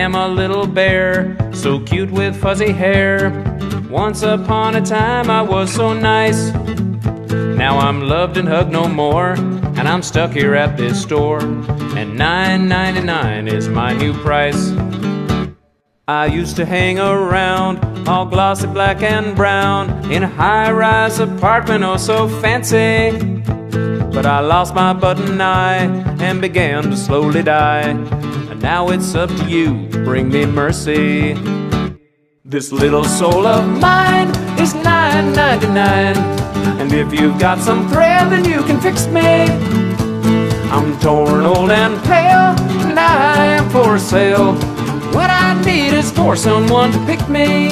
am a little bear, so cute with fuzzy hair. Once upon a time I was so nice. Now I'm loved and hugged no more, and I'm stuck here at this store, and $9.99 is my new price. I used to hang around, all glossy black and brown, in a high-rise apartment oh so fancy. But I lost my button eye and began to slowly die, and now it's up to you to bring me mercy. This little soul of mine is $9.99, and if you've got some thread then you can fix me. I'm torn, old and pale, and I am for sale. What I need is for someone to pick me.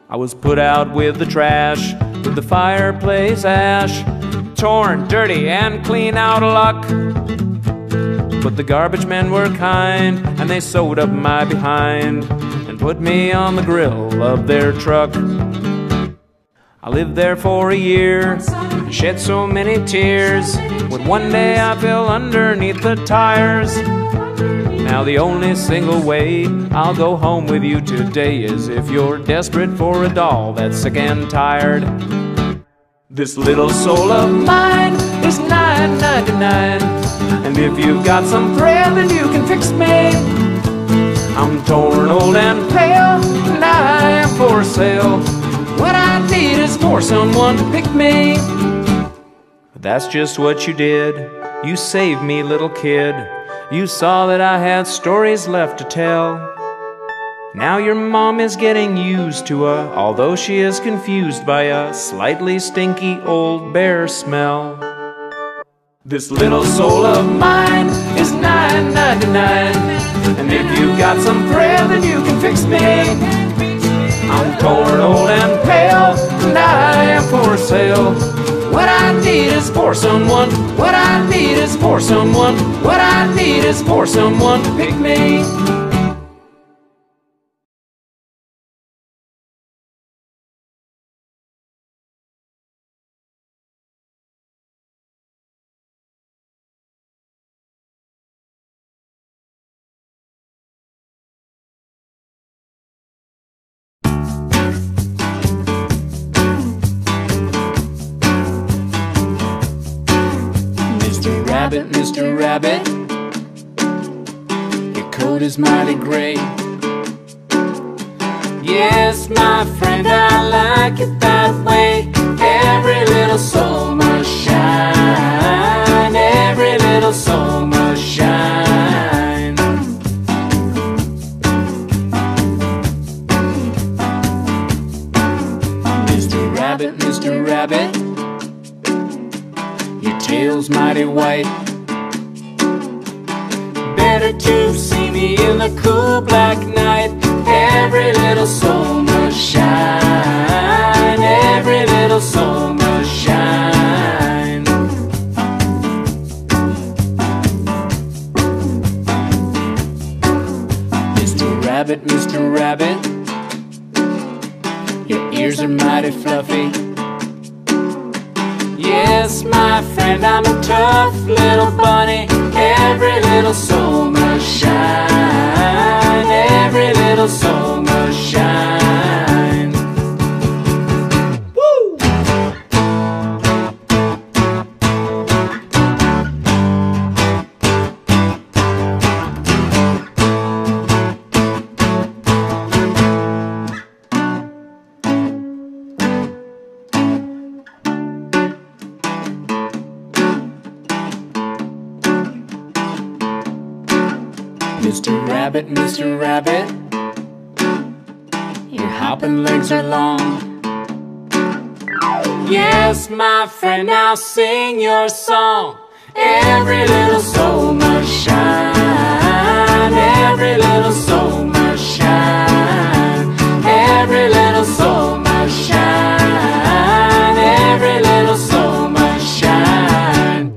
I was put out with the trash, with the fireplace ash, torn, dirty, and clean out of luck. But the garbage men were kind, and they sewed up my behind and put me on the grill of their truck. I lived there for a year, shed so many tears, when one day I fell underneath the tires. Now the only single way I'll go home with you today is if you're desperate for a doll that's sick and tired. This little soul of mine is $9.99, and if you've got some thread then you can fix me. I'm torn, old and pale, and I am for sale. What I need is for someone to pick me. But that's just what you did. You saved me, little kid. You saw that I had stories left to tell. Now your mom is getting used to although she is confused by a slightly stinky old bear smell. This little soul of mine is $9.99, and if you've got some thread then you can fix me. I'm torn, old and pale, and I am for sale. What I need is for someone, what I need is for someone, what I need is for someone to pick me. Mr. Rabbit, your coat is mighty gray. Yes, my friend, I like it that way. Every little soul must shine, every little soul must shine. Mr. Rabbit, your tail's mighty white. Better to see me in the cool black night. Every little soul must shine, every little soul must shine. Mr. Rabbit, your ears are mighty fluffy. Yes, my friend, I'm a tough little bunny. Every little soul must shine, every little soul must shine. Woo! Mr. Rabbit, your hopping legs are long. Yes, my friend, now sing your song. Every little soul must shine, every little soul must shine, every little soul must shine, every little soul must shine.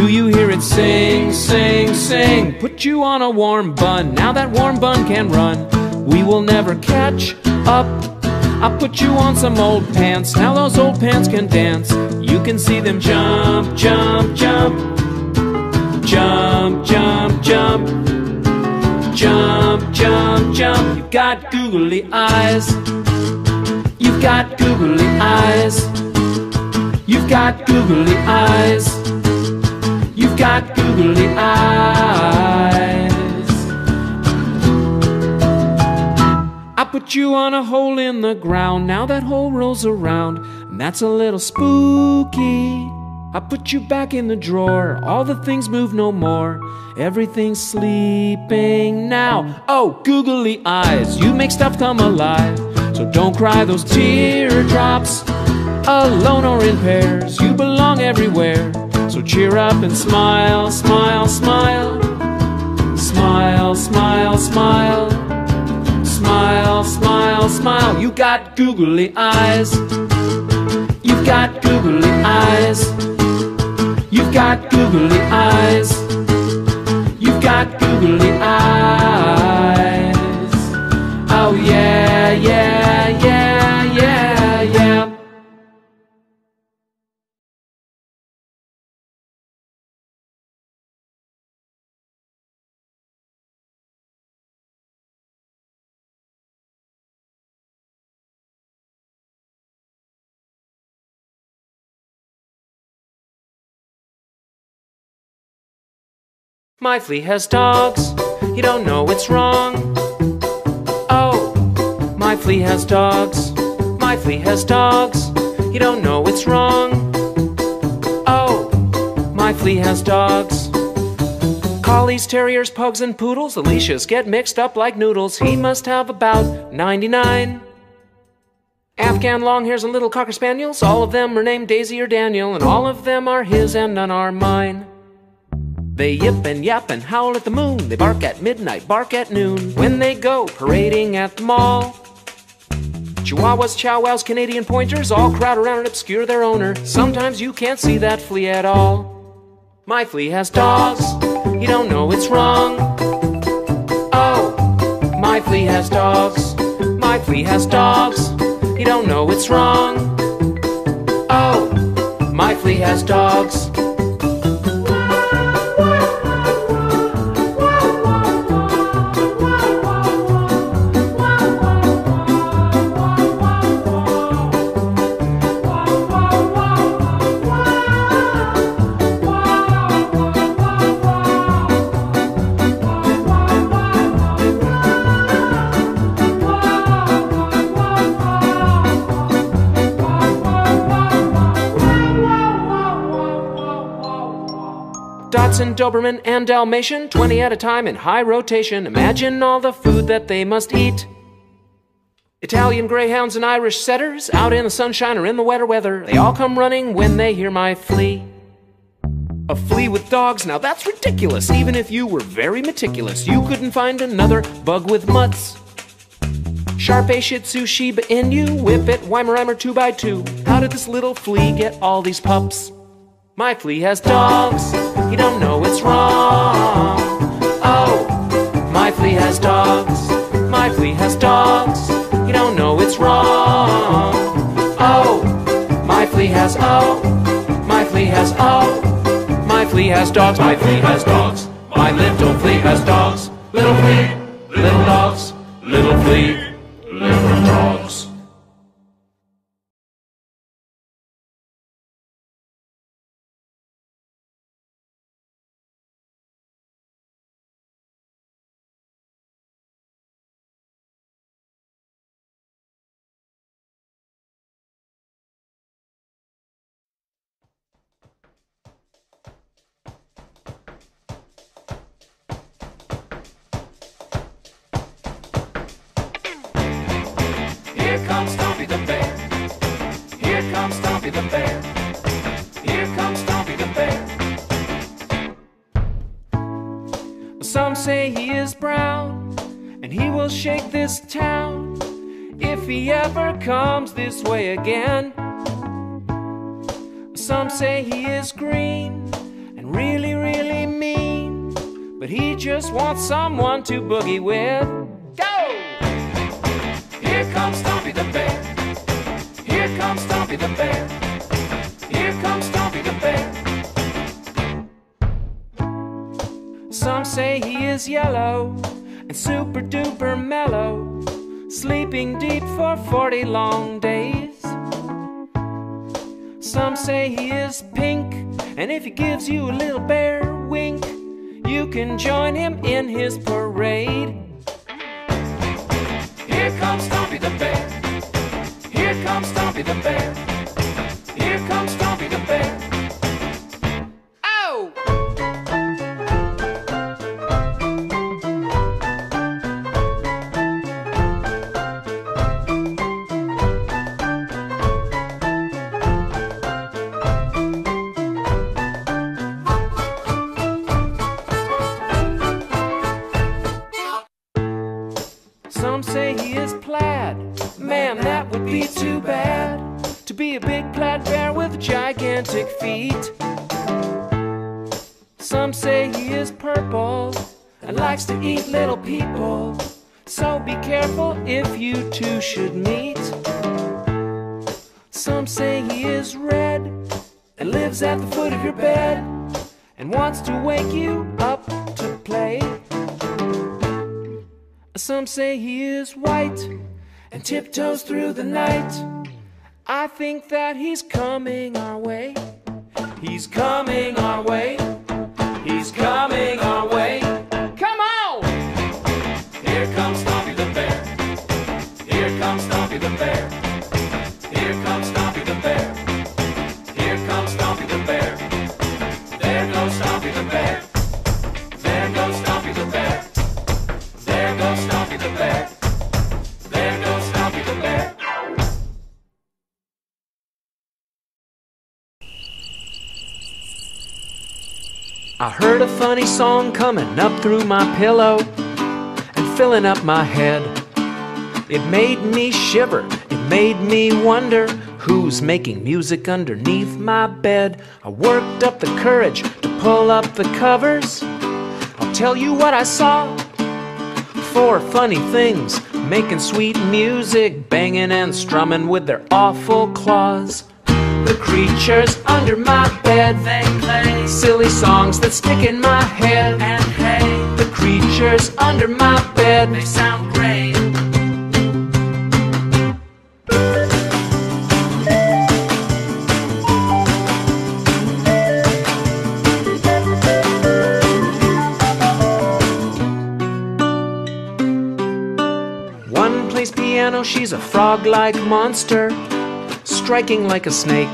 Do you hear it sing, sing, sing? Put you on a warm bun, now that warm bun can run. We will never catch up. I'll put you on some old pants, now those old pants can dance. You can see them jump, jump, jump. Jump, jump, jump. Jump, jump, jump. You've got googly eyes. You've got googly eyes. You've got googly eyes. You've got googly eyes. I put you on a hole in the ground, now that hole rolls around, and that's a little spooky. I put you back in the drawer, all the things move no more, everything's sleeping now. Oh, googly eyes, you make stuff come alive, so don't cry those teardrops. Alone or in pairs, you belong everywhere, so cheer up and smile, smile, smile. Smile, smile, smile. Smile, smile, smile. You got googly eyes. You've got googly eyes. You've got googly eyes. You've got googly eyes. Oh yeah, yeah, yeah, yeah, yeah. My flea has dogs, you don't know it's wrong. Oh, my flea has dogs, my flea has dogs, you don't know it's wrong. Oh, my flea has dogs. Collies, terriers, pugs, and poodles, Alicia's get mixed up like noodles. He must have about 99. Afghan longhairs and little cocker spaniels, all of them are named Daisy or Daniel, and all of them are his and none are mine. They yip and yap and howl at the moon. They bark at midnight, bark at noon, when they go parading at the mall. Chihuahuas, chow wows, Canadian pointers all crowd around and obscure their owner. Sometimes you can't see that flea at all. My flea has dogs, you don't know it's wrong. Oh, my flea has dogs, my flea has dogs, you don't know it's wrong. Oh, my flea has dogs. Dachshund, Doberman, and Dalmatian, 20 at a time in high rotation. Imagine all the food that they must eat. Italian greyhounds and Irish setters, out in the sunshine or in the wetter weather, they all come running when they hear my flea. A flea with dogs, now that's ridiculous. Even if you were very meticulous, you couldn't find another bug with mutts. Shar-Pei, Shih Tzu, Shiba Inu, Whippet, Weimaraner 2x2. How did this little flea get all these pups? My flea has dogs, you don't know it's wrong. Oh, my flea has dogs, my flea has dogs, you don't know it's wrong. Oh, my flea has, oh, my flea has, oh, my flea has dogs, my flea has dogs, my little flea has dogs. Little flea, little dogs, little flea, little dogs. Here comes Stompy the bear. Here comes Stompy the bear. Here comes Stompy the bear. Some say he is brown, and he will shake this town if he ever comes this way again. Some say he is green, and really, really mean, but he just wants someone to boogie with. Go! Here comes Stompy the Bear. Here comes Stompy the Bear. Here comes Stompy the Bear. Some say he is yellow and super duper mellow, sleeping deep for 40 long days. Some say he is pink, and if he gives you a little bear wink, you can join him in his parade. Here comes Stompy the Bear. Here comes Stompy the Bear. Here comes Stompy the Bear. Oh! Some say he is plaid. Man, that would be too bad, to be a big plaid bear with gigantic feet. Some say he is purple and likes to eat little people, so be careful if you two should meet. Some say he is red and lives at the foot of your bed and wants to wake you up to play. Some say he is white and tiptoes through the night. I think that he's coming our way. He's coming our way. He's coming our way. Come on! Here comes Stompy the Bear. Here comes Stompy the Bear. Here comes Stompy the Bear. Here comes Stompy the Bear. There goes Stompy the Bear. There goes Stompy the Bear. There goes Stompy the Bear. There goes Stompy the Bear. I heard a funny song coming up through my pillow and filling up my head. It made me shiver, it made me wonder who's making music underneath my bed. I worked up the courage to pull up the covers. I'll tell you what I saw. 4 funny things, making sweet music, banging and strumming with their awful claws. The creatures under my bed, they play silly songs that stick in my head. And hey, the creatures under my bed, they sound great. One plays piano, she's a frog-like monster, striking like a snake.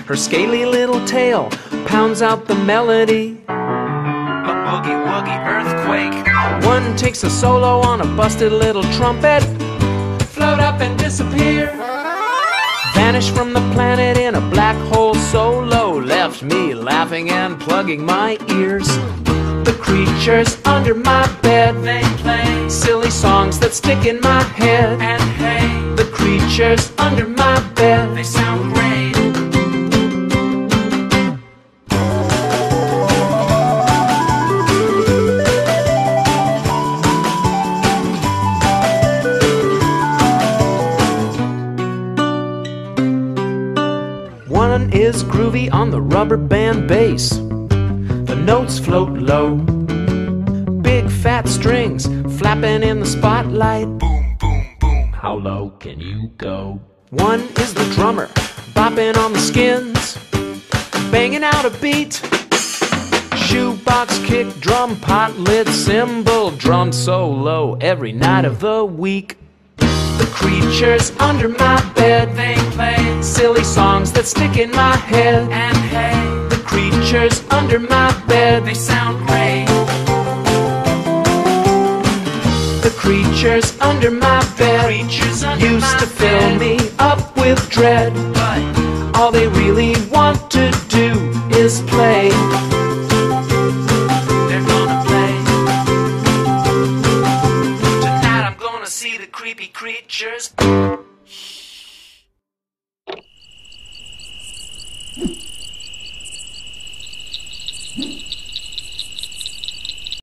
Her scaly little tail pounds out the melody, a boogie-woogie earthquake. One takes a solo on a busted little trumpet, float up and disappear, vanish from the planet in a black hole solo, left me laughing and plugging my ears. The creatures under my bed, they play silly songs that stick in my head. And hey, the creatures under my bed, they sound great. One is groovy on the rubber band bass. The notes float low, big fat strings flapping in the spotlight. Boom, boom, boom, how low can you go? One is the drummer, bopping on the skins, banging out a beat. Shoebox, kick, drum, pot lid, cymbal, drum solo every night of the week. The creatures under my bed, they play silly songs that stick in my head. And hey, the creatures under my bed, they sound great. The creatures under my bed used to fill me up with dread, but all they really want to do is play. They're gonna play. Tonight I'm gonna see the creepy creatures.